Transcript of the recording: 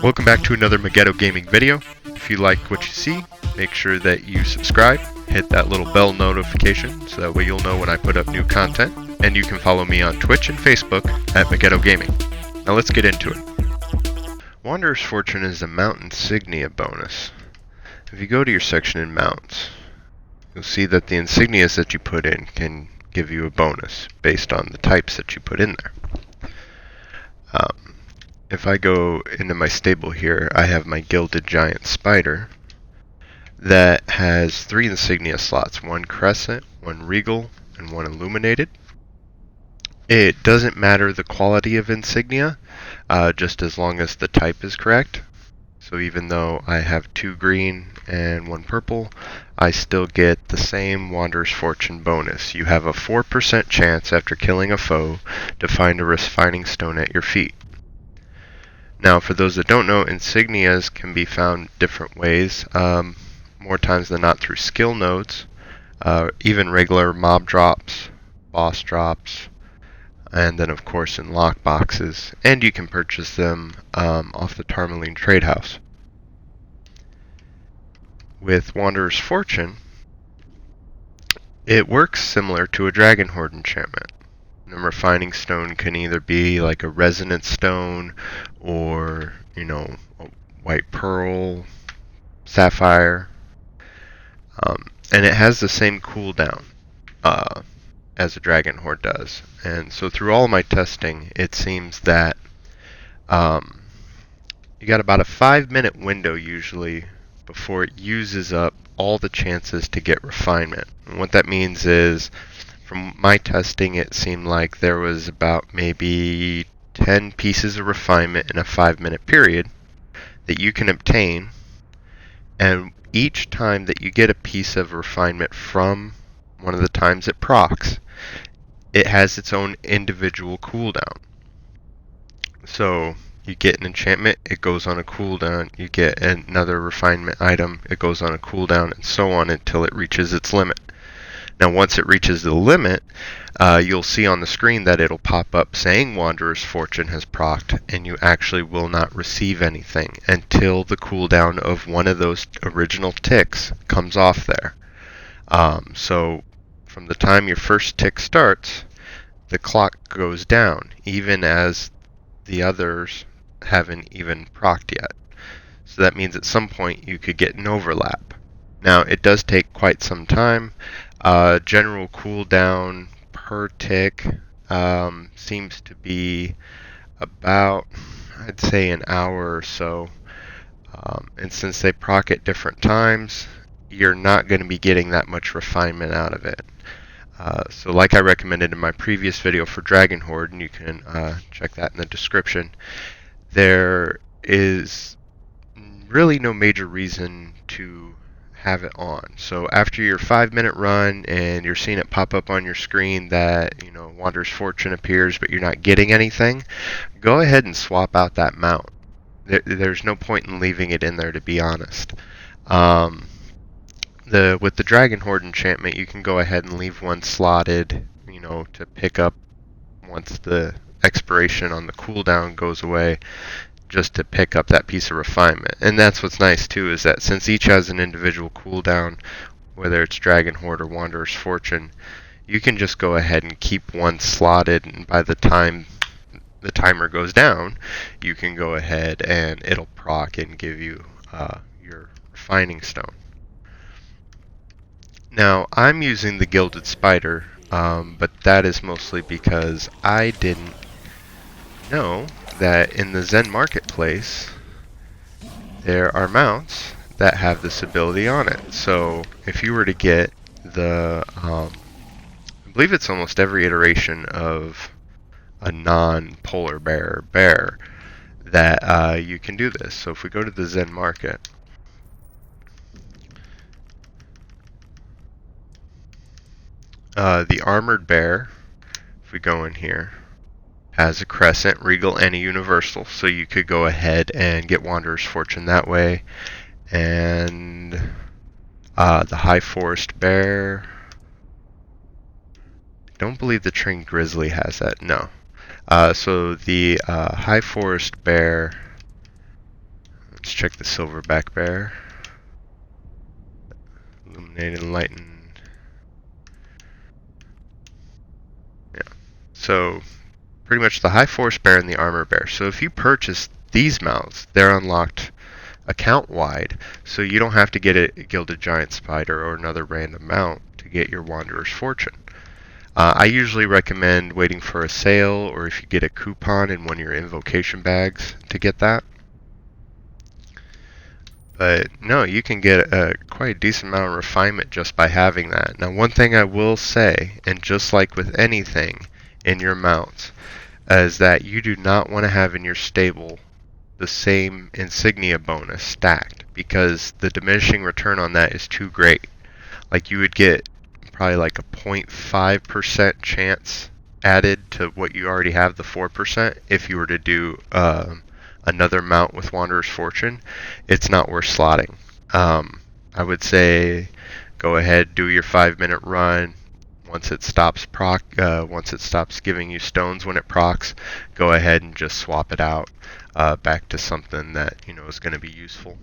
Welcome back to another Mageddo gaming video. If you like what you see, make sure that you subscribe, hit that little bell notification so that way you'll know when I put up new content, and you can follow me on Twitch and Facebook at Mageddo Gaming. Now let's get into it. Wanderer's Fortune is a mount insignia bonus. If you go to your section in mounts, you'll see that the insignias that you put in can give you a bonus based on the types that you put in there. If I go into my stable here, I have my Gilded Giant Spider that has 3 insignia slots, 1 Crescent, 1 Regal, and 1 Illuminated. It doesn't matter the quality of insignia, just as long as the type is correct. So even though I have 2 green and 1 purple, I still get the same Wanderer's Fortune bonus. You have a 4% chance after killing a foe to find a refining stone at your feet. Now, for those that don't know, insignias can be found different ways, more times than not through skill nodes, even regular mob drops, boss drops, and then of course in lock boxes, and you can purchase them off the Tourmaline Trade House. With Wanderer's Fortune, it works similar to a Dragon Hoard enchantment. The refining stone can either be like a resonance stone or, a white pearl, sapphire, and it has the same cooldown as a Dragon Hoard does. And so through all of my testing, it seems that you got about a 5-minute window usually before it uses up all the chances to get refinement. And what that means is, from my testing, it seemed like there was about maybe 10 pieces of refinement in a 5-minute period that you can obtain, and each time that you get a piece of refinement from one of the times it procs, it has its own individual cooldown. So you get an enchantment, it goes on a cooldown. You get another refinement item, it goes on a cooldown, and so on until it reaches its limit. Now, once it reaches the limit, you'll see on the screen that it'll pop up saying Wanderer's Fortune has procced, and you actually will not receive anything until the cooldown of one of those original ticks comes off there. So from the time your first tick starts, the clock goes down, even as the others haven't even procced yet. So that means at some point you could get an overlap. Now, it does take quite some time. General cooldown per tick seems to be about, I'd say, an hour or so. And since they proc at different times, you're not going to be getting that much refinement out of it. So like I recommended in my previous video for Dragon Hoard, and you can check that in the description, there is really no major reason to have it on. So after your 5-minute run and you're seeing it pop up on your screen that Wanderer's Fortune appears but you're not getting anything, go ahead and swap out that mount. There's no point in leaving it in there, to be honest. With the Dragon Hoard enchantment, you can go ahead and leave one slotted, to pick up once the expiration on the cooldown goes away, just to pick up that piece of refinement. And that's what's nice too, is that since each has an individual cooldown, whether it's Dragon Hoard or Wanderer's Fortune, you can just go ahead and keep one slotted, and by the time the timer goes down, you can go ahead and it'll proc and give you your refining stone. Now, I'm using the Gilded Spider, but that is mostly because I didn't know that in the Zen Marketplace there are mounts that have this ability on it. So if you were to get the, I believe it's almost every iteration of a non-polar bear that you can do this. So if we go to the Zen Market, the Armored Bear, if we go in here, has a Crescent, Regal, and a Universal. So you could go ahead and get Wanderer's Fortune that way. And the High Forest Bear don't believe the trained grizzly has that. No. So the high forest bear. Let's check the silverback bear. Illuminate, enlighten. Yeah. So pretty much the high forest bear and the armor bear. So if you purchase these mounts, they're unlocked account wide, so you don't have to get a gilded giant spider or another random mount to get your wanderer's fortune. I usually recommend waiting for a sale, or if you get a coupon in one of your invocation bags to get that. But no, you can get quite a decent amount of refinement just by having that. Now, one thing I will say, and just like with anything in your mounts, is that you do not want to have in your stable the same insignia bonus stacked, because the diminishing return on that is too great. Like, you would get probably like a 0.5% chance added to what you already have, the 4%, if you were to do another mount with Wanderer's Fortune. It's not worth slotting. I would say go ahead, do your 5-minute run. Once it stops once it stops giving you stones when it procs, go ahead and just swap it out back to something that is going to be useful.